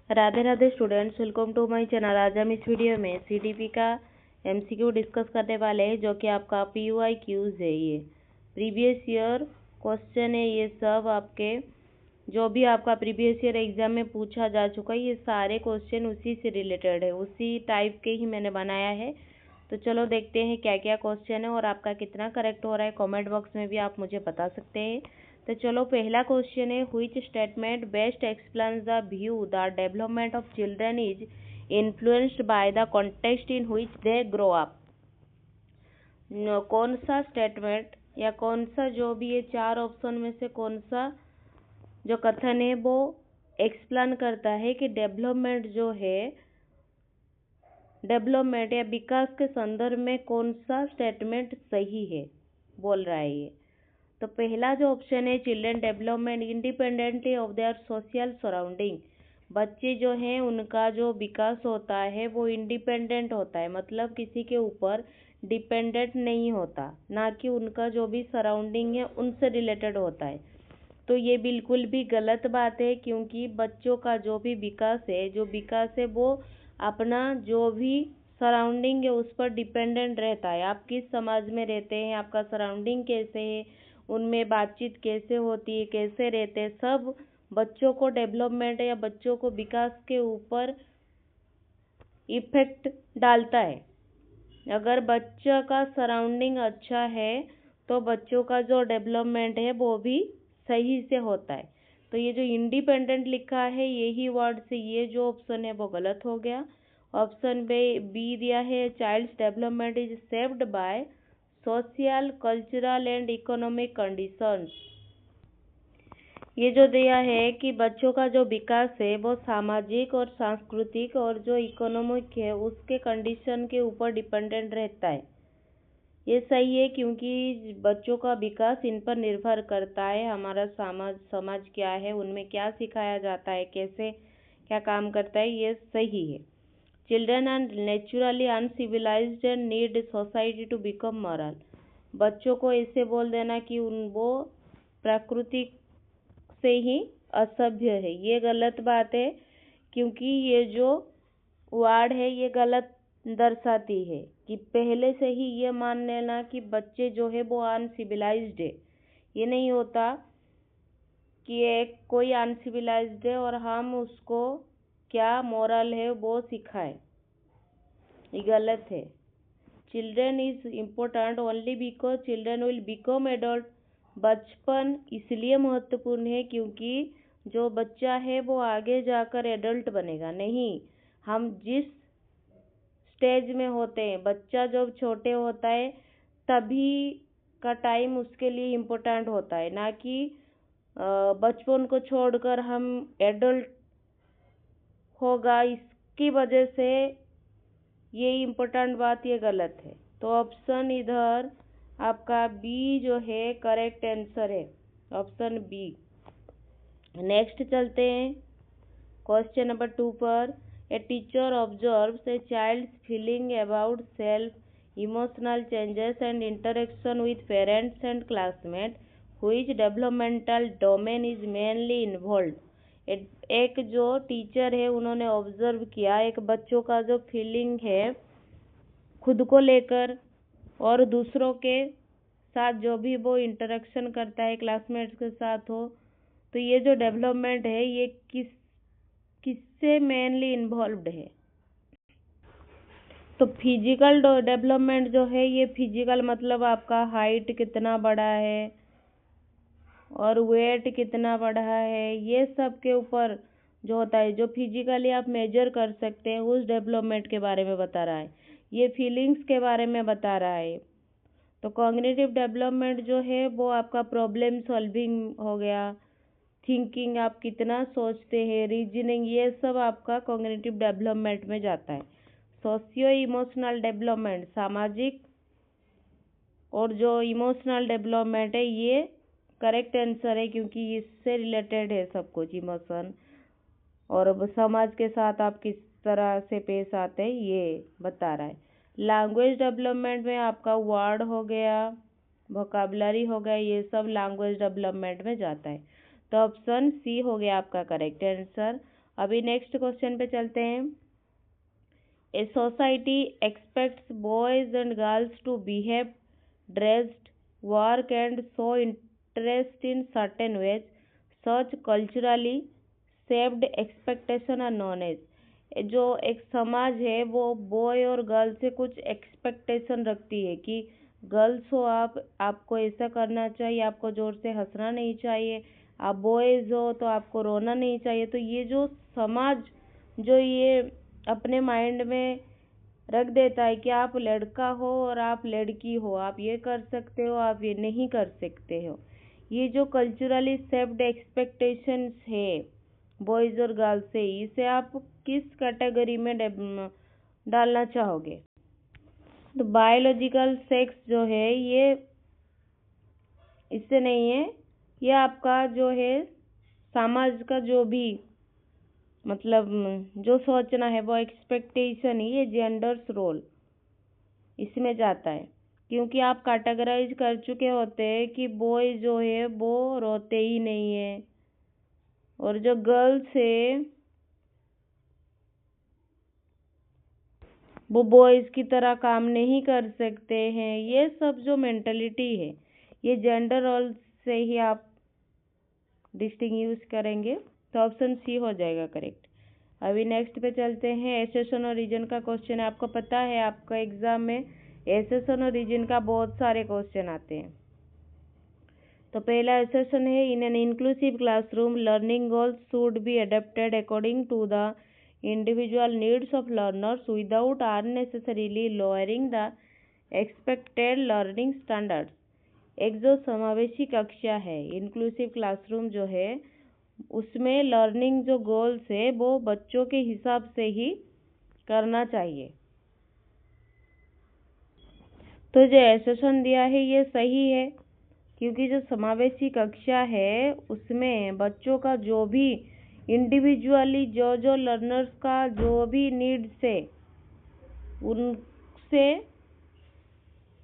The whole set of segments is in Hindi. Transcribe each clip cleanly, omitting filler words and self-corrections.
Radhe Radhe students, welcome to my channel. आज हम इस वीडियो में सीडीपी का एमसीक्यू डिस्कस करने वाले हैं, जो कि आपका PYQs है। ये प्रीवियस ईयर क्वेश्चन है। ये सब आपके जो भी आपका प्रीवियस ईयर एग्जाम में पूछा जा चुका है, ये सारे क्वेश्चन उसी से रिलेटेड है, उसी टाइप के ही मैंने बनाया है। तो चलो देखते हैं क्या क्या क्वेश्चन है और आपका कितना करेक्ट हो रहा है। कमेंट बॉक्स में भी आप मुझे बता सकते हैं। तो चलो पहला क्वेश्चन है, which statement best explains the view the development of children is influenced by the context in which they grow up. कौन सा स्टेटमेंट या कौन सा जो भी ये चार ऑप्शन में से कौन सा जो कथन है वो एक्सप्लेन करता है कि डेवलपमेंट जो है, डेवलपमेंट या विकास के संदर्भ में कौन सा स्टेटमेंट सही है, बोल रहा है ये। तो पहला जो ऑप्शन है, children development independently of their social surrounding. बच्चे जो हैं उनका जो विकास होता है वो इंडिपेंडेंट होता है, मतलब किसी के ऊपर डिपेंडेंट नहीं होता, ना कि उनका जो भी सराउंडिंग है उनसे रिलेटेड होता है। तो ये बिल्कुल भी गलत बात है, क्योंकि बच्चों का जो भी विकास है वो अपना जो भी सराउंडिंग है उस पर डिपेंडेंट रहता है। आप किस समाज में रहते हैं, आपका सराउंडिंग कैसे है, उनमें बातचीत कैसे होती है, कैसे रहते हैं, सब बच्चों को डेवलपमेंट या बच्चों को विकास के ऊपर इफेक्ट डालता है। अगर बच्चा का सराउंडिंग अच्छा है तो बच्चों का जो डेवलपमेंट है वो भी सही से होता है। तो ये जो इंडिपेंडेंट लिखा है यही वर्ड से ये जो ऑप्शन है वो गलत हो गया। ऑप्शन बी दिया है, child's development is shaped by social, cultural and economic conditions. ये जो दिया है कि बच्चों का जो विकास है वो सामाजिक और सांस्कृतिक और जो इकोनॉमिक है उसके कंडीशन के ऊपर डिपेंडेंट रहता है। ये सही है, क्योंकि बच्चों का विकास इन पर निर्भर करता है। हमारा समाज क्या है, उनमें क्या सिखाया जाता है, कैसे क्या काम करता है, ये सही है। Children are naturally uncivilised and need society to become moral. बच्चों को ऐसे बोल देना कि वो प्राकृतिक से ही असभ्य है, ये गलत बात है, क्योंकि ये जो वर्ड है ये गलत दर्शाती है कि पहले से ही ये मान लेना कि बच्चे जो है वो अनसिविलाइज्ड है। ये नहीं होता कि एक कोई अनसिविलाइज्ड है और हम उसको क्या मोरल है वो सिखाए, ये गलत है। Children is important only because children will become adult. बचपन इसलिए महत्वपूर्ण है क्योंकि जो बच्चा है वो आगे जाकर एडल्ट बनेगा। नहीं, हम जिस स्टेज में होते हैं, बच्चा जब छोटे होता है तभी का टाइम उसके लिए इम्पोर्टेंट होता है, ना कि बचपन को छोड़कर हम एडल्ट होगा इसकी वजह से ये इम्पोर्टेंट बात, ये गलत है। तो ऑप्शन इधर आपका बी जो है करेक्ट आंसर है, ऑप्शन बी। नेक्स्ट चलते हैं क्वेश्चन नंबर 2 पर। A teacher observes a child's feeling about self, emotional changes and interaction with parents and classmate, which developmental domain is mainly involve. एक जो टीचर है उन्होंने ऑब्जर्व किया एक बच्चों का जो फीलिंग है खुद को लेकर और दूसरों के साथ जो भी वो इंटरेक्शन करता है क्लासमेट्स के साथ हो, तो ये जो डेवलपमेंट है ये किससे मेनली इन्वॉल्व्ड है। तो फिजिकल डेवलपमेंट जो है, ये फिजिकल मतलब आपका हाइट कितना बड़ा है और वेट कितना बढ़ा है, ये सब के ऊपर जो होता है, जो फिजिकली आप मेजर कर सकते हैं, उस डेवलपमेंट के बारे में बता रहा है। ये फीलिंग्स के बारे में बता रहा है। तो कॉग्निटिव डेवलपमेंट जो है वो आपका प्रॉब्लम सॉल्विंग हो गया, थिंकिंग आप कितना सोचते हैं, रीजनिंग, ये सब आपका कॉग्निटिव डेवलपमेंट में जाता है। सोशियो इमोशनल डेवलपमेंट सामाजिक और जो इमोशनल डेवलपमेंट है ये करेक्ट आंसर है, क्योंकि इससे रिलेटेड है सब कुछ, इमोशन और समाज के साथ आप किस तरह से पेश आते हैं ये बता रहा है। लैंग्वेज डेवलपमेंट में आपका वर्ड हो गया, वोकैबुलरी हो गया, ये सब लैंग्वेज डेवलपमेंट में जाता है। तो ऑप्शन सी हो गया आपका करेक्ट आंसर। अभी नेक्स्ट क्वेश्चन पे चलते हैं। A society expects boys and girls to behave, dressed, work and show interest in certain ways. Such culturally shaped expectation are known as. जो एक समाज है वो बॉय और गर्ल से कुछ एक्सपेक्टेशन रखती है कि गर्ल्स हो आपको ऐसा करना चाहिए, आपको जोर से हंसना नहीं चाहिए, आप बॉयज हो तो आपको रोना नहीं चाहिए। तो ये जो समाज जो ये अपने माइंड में रख देता है कि आप लड़का हो और आप लड़की हो, आप ये कर सकते हो, आप ये नहीं कर सकते हो, ये जो कल्चरली शेप्ड एक्सपेक्टेशंस है बॉयज और गर्ल्स से, इसे आप किस कैटेगरी में डालना चाहोगे? तो बायोलॉजिकल सेक्स जो है ये इससे नहीं है, ये आपका जो है समाज का जो भी मतलब जो सोचना है वो एक्सपेक्टेशन ही, ये जेंडर्स रोल इसमें जाता है। क्योंकि आप कैटेगराइज कर चुके होते हैं कि बॉय जो है वो रोते ही नहीं है और जो गर्ल्स है वो बॉयज की तरह काम नहीं कर सकते हैं। ये सब जो मेंटलिटी है ये जेंडर रोल से ही आप डिस्टिंग्विश करेंगे, तो ऑप्शन सी हो जाएगा करेक्ट। अभी नेक्स्ट पे चलते हैं। एसेशन और रीजन का क्वेश्चन है। आपको पता है आपका एग्जाम में एसेशन और रीजन का बहुत सारे क्वेश्चन आते हैं। तो पहला एसेशन है, in an inclusive classroom learning goals should be adapted according to the individual needs of learners without unnecessarily lowering the expected learning standards. एक जो समावेशी कक्षा है, इंक्लूसिव क्लासरूम जो है, उसमें लर्निंग जो गोल्स है वो बच्चों के हिसाब से ही करना चाहिए। तो जो एसेशन दिया है ये सही है, क्योंकि जो समावेशी कक्षा है उसमें बच्चों का जो भी इंडिविजुअली जो लर्नर्स का जो भी नीड्स है उनसे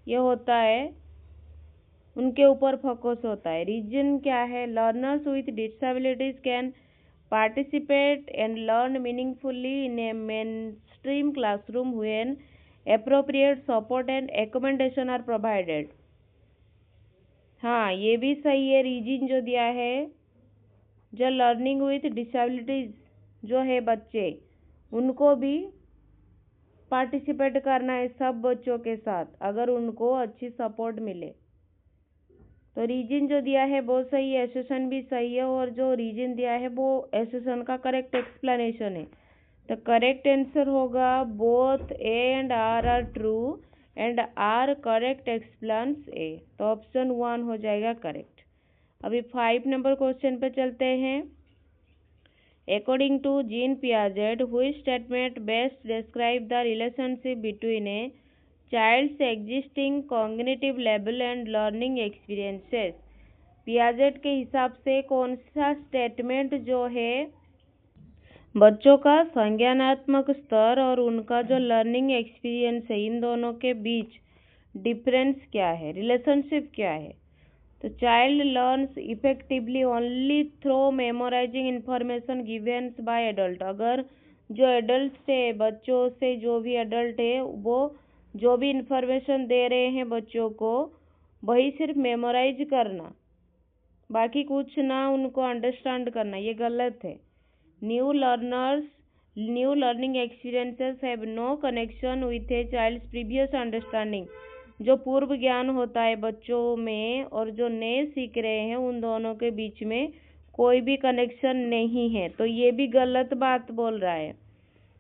ये होता है, उनके ऊपर फोकस होता है। रीजन क्या है? Learners with disabilities can participate and learn meaningfully in a mainstream classroom when appropriate support and accommodation are provided. हाँ, ये भी सही है। रीजन जो दिया है, जो लर्निंग विथ डिसेबिलिटीज जो है बच्चे, उनको भी पार्टिसिपेट करना है सब बच्चों के साथ, अगर उनको अच्छी सपोर्ट मिले। तो रीजन जो दिया है वो सही है, एसेशन भी सही है, और जो रीजन दिया है वो एसेशन का करेक्ट एक्सप्लेनेशन है। तो करेक्ट आंसर होगा both A and R true and R correct explains A. तो ऑप्शन 1 हो जाएगा करेक्ट। अभी 5 नंबर क्वेश्चन पे चलते हैं। According to Jean Piaget, which statement best describe the relationship between a child's existing cognitive level and learning experiences. Piaget के हिसाब से कौन सा स्टेटमेंट जो है बच्चों का संज्ञानात्मक स्तर और उनका जो लर्निंग एक्सपीरियंस है, इन दोनों के बीच डिफरेंस क्या है, रिलेशनशिप क्या है? तो child learns effectively only through memorising information givens by adult. अगर जो एडल्ट है, बच्चों से जो भी एडल्ट है वो जो भी इंफॉर्मेशन दे रहे हैं बच्चों को, वही सिर्फ मेमोराइज करना, बाकी कुछ ना उनको अंडरस्टैंड करना, ये गलत है। New learning experiences have no connection with a child's previous understanding. जो पूर्व ज्ञान होता है बच्चों में और जो नए सीख रहे हैं, उन दोनों के बीच में कोई भी कनेक्शन नहीं है। तो ये भी गलत बात बोल रहा है।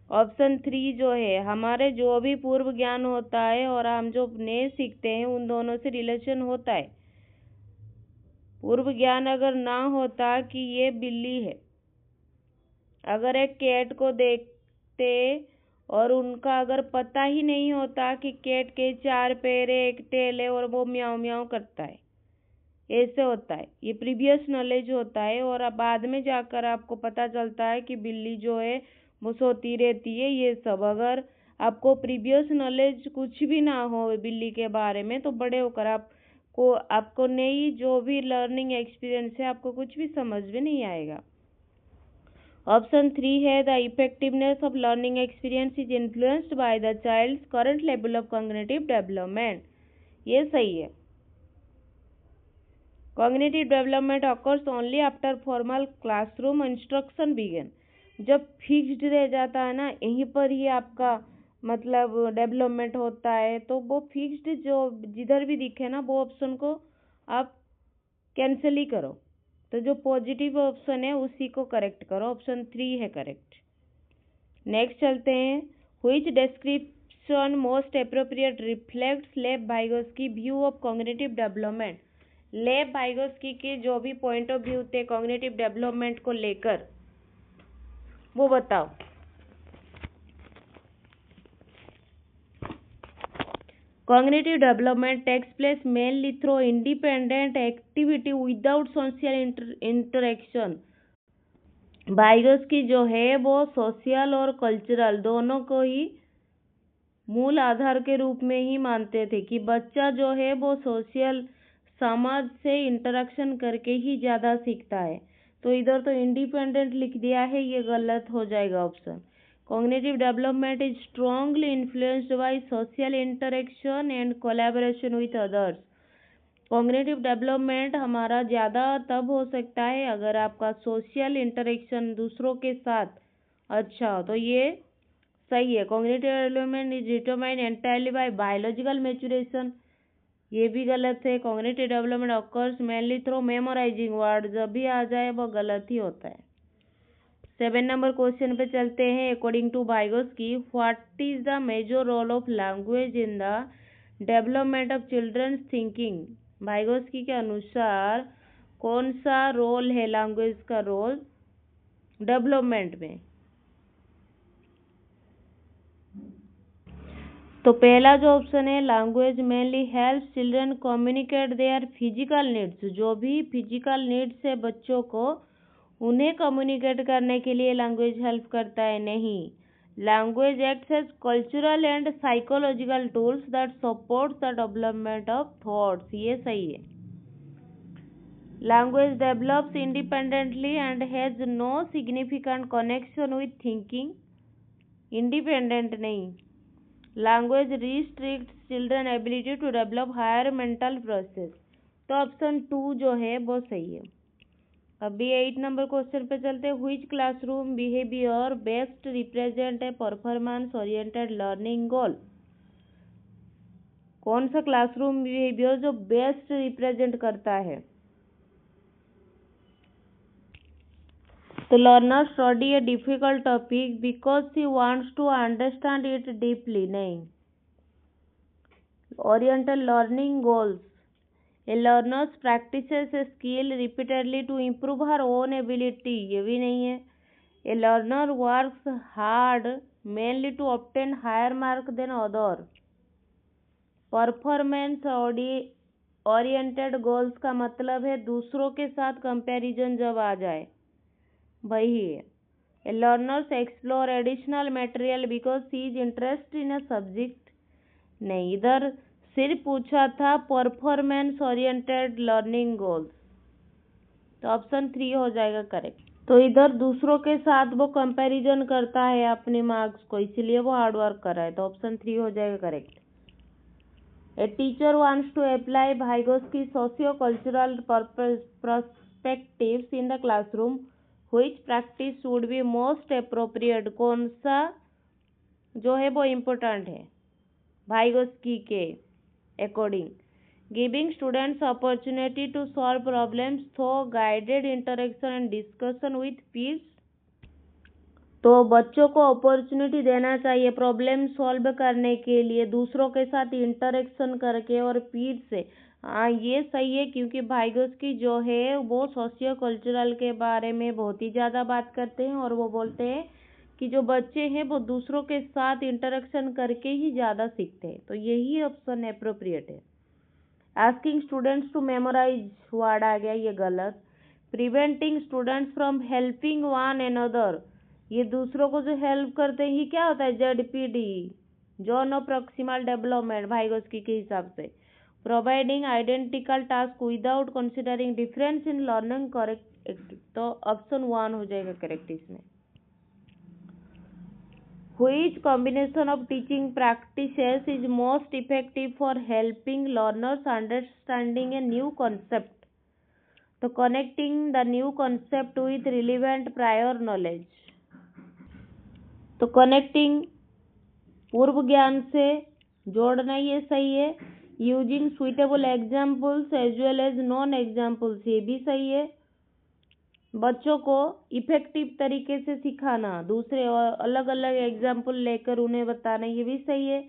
ऑप्शन 3 जो है, हमारे जो भी पूर्व ज्ञान होता है और हम जो नए सीखते हैं, उन दोनों से रिलेशन होता है। पूर्व ज्ञान अगर ना होता कि ये बिल्ली है, अगर एक कैट को देखते और उनका अगर पता ही नहीं होता कि कैट के 4 पैर है, एक टेल है और वो म्याऊं म्याऊं करता है, ऐसे होता है, ये प्रीवियस नॉलेज होता है। और अब बाद में जाकर आपको पता चलता है कि बिल्ली जो है वो सोती रहती है। ये सब अगर आपको प्रीवियस नॉलेज कुछ भी ना हो बिल्ली के बारे में, तो बड़े होकर आपको नई जो भी लर्निंग एक्सपीरियंस है, आपको कुछ भी समझ में नहीं आएगा। ऑप्शन 3 है the effectiveness of learning experience is influenced by the child's current level of cognitive development. ये सही है। Cognitive development occurs only after formal classroom instruction begin. जब फिक्स्ड रह जाता है ना, यहीं पर ही आपका मतलब डेवलपमेंट होता है, तो वो फिक्स्ड जो जिधर भी दिखे ना वो ऑप्शन को आप कैंसिल ही करो। तो जो पॉजिटिव ऑप्शन है उसी को करेक्ट करो, ऑप्शन 3 है करेक्ट। नेक्स्ट चलते हैं, which description most appropriate reflects Lev Vygotsky view of cognitive development. Lev Vygotsky के जो भी पॉइंट ऑफ व्यू थे कॉग्निटिव डेवलपमेंट को लेकर, वो बताओ। Cognitive development takes place mainly through independent activity without social interaction। Vygotsky जो है वो सोशल और कल्चरल दोनों को ही मूल आधार के रूप में ही मानते थे कि बच्चा जो है वो सोशल समाज से इंटरेक्शन करके ही ज़्यादा सीखता है। तो इधर तो इंडिपेंडेंट लिख दिया है, ये गलत हो जाएगा option. Cognitive development is strongly influenced by social interaction and collaboration with others। Cognitive development हमारा ज़्यादा तब हो सकता है अगर आपका सोशल इंटरेक्शन दूसरों के साथ अच्छा हो, तो ये सही है। Cognitive development is determined entirely by biological maturation। ये भी गलत है। Cognitive development occurs mainly through memorizing words। जब भी आ जाए वो गलत ही होता है। 7 नंबर क्वेश्चन पे चलते हैं। According to Vygotsky, what is the major role of language in the development of children's thinking. Vygotsky के अनुसार कौन सा रोल है लैंग्वेज का रोल डेवलपमेंट में। तो पहला जो ऑप्शन है, language mainly help children communicate their physical needs. जो भी फिजिकल नीड्स है बच्चों को, उन्हें कम्युनिकेट करने के लिए लैंग्वेज हेल्प करता है। नहीं, language acts as cultural and psychological tools that supports the development of thoughts. ये सही है। Language develops independently and has no significant connection with thinking. Independent नहीं। Language restricts children ability to develop higher mental process. तो ऑप्शन 2 जो है वो सही है। अभी 8 नंबर क्वेश्चन पे चलते हैं। Which classroom behaviour best represent a performance oriented learning goal. कौन सा क्लासरूम बिहेवियर जो बेस्ट रिप्रेजेंट करता है। तो learner study a difficult topic because he wants to understand it deeply. नहीं। Oriented learning goals, A learner practices a skill repeatedly to improve her own ability। ये भी नहीं है। A learner works hard mainly to obtain higher mark than other। Performance oriented goals का मतलब है दूसरों के साथ कंपैरिजन जब आ जाए, वही है। A learners explore additional material because he is interested in a subject। नहीं, इधर सिर्फ पूछा था परफॉर्मेंस ओरिएंटेड लर्निंग गोल्स, तो ऑप्शन 3 हो जाएगा करेक्ट। तो इधर दूसरों के साथ वो कंपैरिजन करता है अपने मार्क्स को, इसलिए वो हार्ड वर्क कर रहा है, तो ऑप्शन 3 हो जाएगा correct. A teacher wants to apply Vygotsky socio cultural perspectives in the classroom, which practice would be most appropriate. कौन सा जो है वो इम्पोर्टेंट है वाइगोस्की के according. Giving students opportunity to solve problems through guided interaction and discussion with peers. तो बच्चों को अपॉर्चुनिटी देना चाहिए प्रॉब्लम सॉल्व करने के लिए दूसरों के साथ इंटरेक्शन करके और पीर से। हाँ, ये सही है, क्योंकि वाइगोस्की जो है वो सोशियो कल्चरल के बारे में बहुत ही ज़्यादा बात करते हैं और वो बोलते हैं कि जो बच्चे हैं वो दूसरों के साथ इंटरेक्शन करके ही ज़्यादा सीखते हैं, तो यही ऑप्शन अप्रोप्रिएट है। Asking students to memorise word आ गया, ये गलत। Preventing students from helping one another, ये दूसरों को जो हेल्प करते हैं ये क्या होता है, ZPD, zone of proximal development Vygotsky के हिसाब से। Providing identical task without considering difference in learning correct, तो ऑप्शन 1 हो जाएगा करेक्ट इसमें। Which combination of teaching practices is most effective for helping learners understanding a new concept? तो connecting the new concept with relevant prior knowledge. तो connecting पूर्व ज्ञान से जोड़ना ये सही है. Using suitable examples as well as non examples ये भी सही है. बच्चों को इफेक्टिव तरीके से सिखाना, दूसरे अलग अलग एग्जाम्पल लेकर उन्हें बताना ये भी सही है.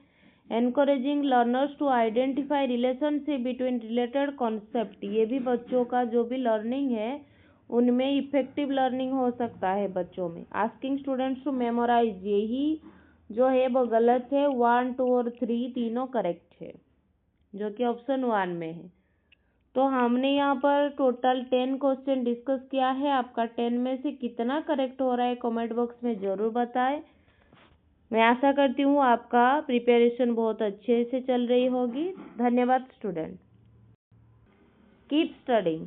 Encouraging learners to identify relationship between related concept ये भी बच्चों का जो भी लर्निंग है उनमें इफेक्टिव लर्निंग हो सकता है बच्चों में. आस्किंग स्टूडेंट्स टू मेमोराइज यही जो है वो गलत है. 1, 2 और 3 तीनों करेक्ट है जो कि ऑप्शन 1 में है. तो हमने यहाँ पर टोटल 10 क्वेश्चन डिस्कस किया है. आपका 10 में से कितना करेक्ट हो रहा है कमेंट बॉक्स में ज़रूर बताएं. मैं आशा करती हूँ आपका प्रिपरेशन बहुत अच्छे से चल रही होगी. धन्यवाद स्टूडेंट. Keep studying.